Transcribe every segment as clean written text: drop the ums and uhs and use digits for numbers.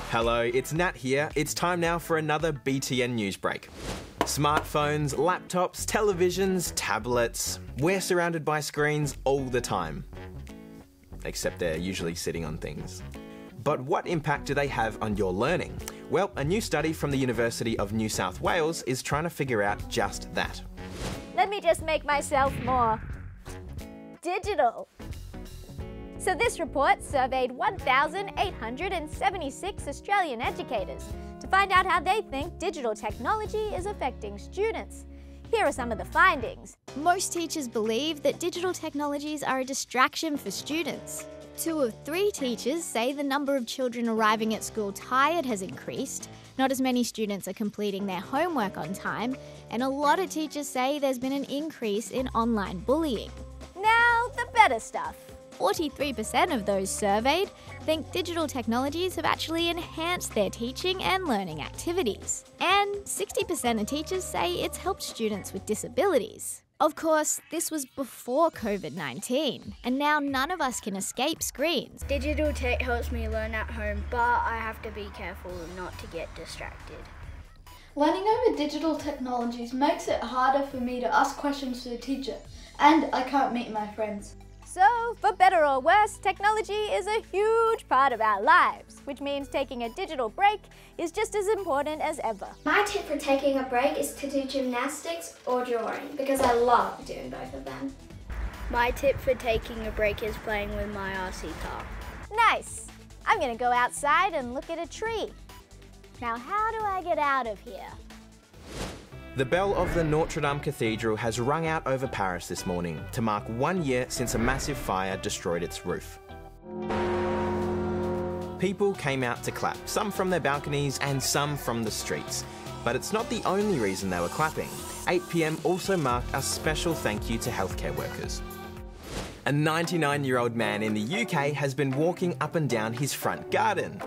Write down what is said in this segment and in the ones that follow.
Hello, it's Nat here. It's time now for another BTN News Break. Smartphones, laptops, televisions, tablets. We're surrounded by screens all the time. Except they're usually sitting on things. But what impact do they have on your learning? Well, a new study from the University of New South Wales is trying to figure out just that. Let me just make myself more digital. So this report surveyed 1,876 Australian educators to find out how they think digital technology is affecting students. Here are some of the findings. Most teachers believe that digital technologies are a distraction for students. 2 of 3 teachers say the number of children arriving at school tired has increased, not as many students are completing their homework on time, and a lot of teachers say there's been an increase in online bullying. Now, the better stuff. 43% of those surveyed think digital technologies have actually enhanced their teaching and learning activities. And 60% of teachers say it's helped students with disabilities. Of course, this was before COVID-19, and now none of us can escape screens. Digital tech helps me learn at home, but I have to be careful not to get distracted. Learning over digital technologies makes it harder for me to ask questions to the teacher, and I can't meet my friends. So, for better or worse, technology is a huge part of our lives, which means taking a digital break is just as important as ever. My tip for taking a break is to do gymnastics or drawing, because I love doing both of them. My tip for taking a break is playing with my RC car. Nice! I'm gonna go outside and look at a tree. Now, how do I get out of here? The bell of the Notre Dame Cathedral has rung out over Paris this morning to mark 1 year since a massive fire destroyed its roof. People came out to clap, some from their balconies and some from the streets. But it's not the only reason they were clapping. 8 p.m. also marked a special thank you to healthcare workers. A 99-year-old man in the UK has been walking up and down his front garden.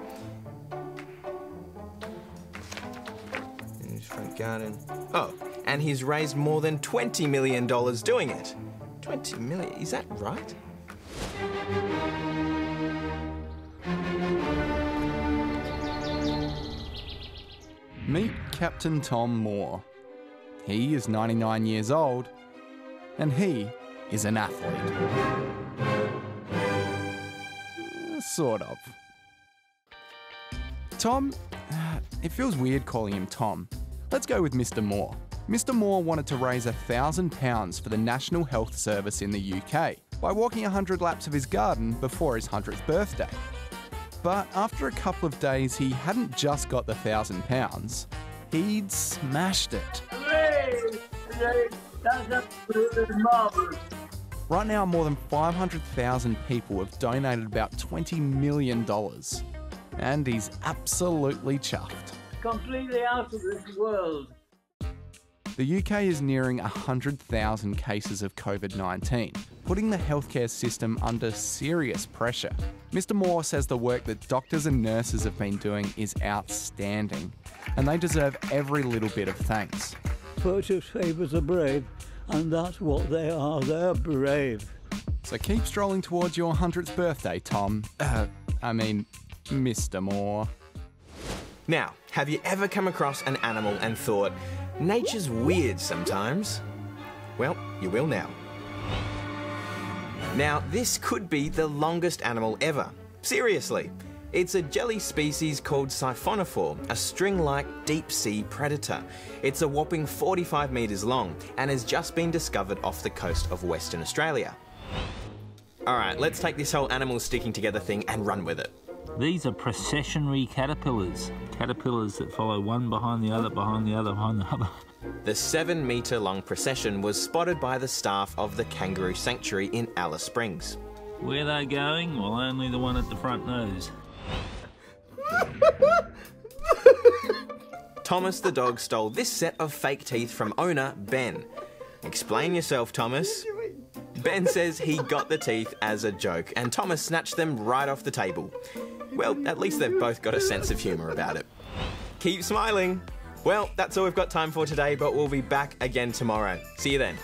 Oh, and he's raised more than $20 million doing it. 20 million, is that right? Meet Captain Tom Moore. He is 99 years old, and he is an athlete. Sort of. Tom, it feels weird calling him Tom. Let's go with Mr. Moore. Mr. Moore wanted to raise £1,000 for the National Health Service in the UK by walking 100 laps of his garden before his 100th birthday. But after a couple of days, he hadn't just got the £1,000, he'd smashed it. That's absolutely marvellous. Right now, more than 500,000 people have donated about $20 million. And he's absolutely chuffed. Completely out of this world. The UK is nearing 100,000 cases of COVID-19, putting the healthcare system under serious pressure. Mr. Moore says the work that doctors and nurses have been doing is outstanding, and they deserve every little bit of thanks. Purchase favours are brave, and that's what they are, they're brave. So keep strolling towards your 100th birthday, Tom. Mr. Moore. Now, have you ever come across an animal and thought, nature's weird sometimes? Well, you will now. Now, this could be the longest animal ever. Seriously. It's a jelly species called siphonophore, a string-like deep-sea predator. It's a whopping 45 metres long and has just been discovered off the coast of Western Australia. Alright, let's take this whole animal sticking together thing and run with it. These are processionary caterpillars. Caterpillars that follow one behind the other, behind the other, behind the other. The 7-metre-long procession was spotted by the staff of the Kangaroo Sanctuary in Alice Springs. Where they going? Well, only the one at the front knows. Thomas the dog stole this set of fake teeth from owner Ben. Explain yourself, Thomas. Ben says he got the teeth as a joke, and Thomas snatched them right off the table. Well, at least they've both got a sense of humour about it. Keep smiling. Well, that's all we've got time for today, but we'll be back again tomorrow. See you then.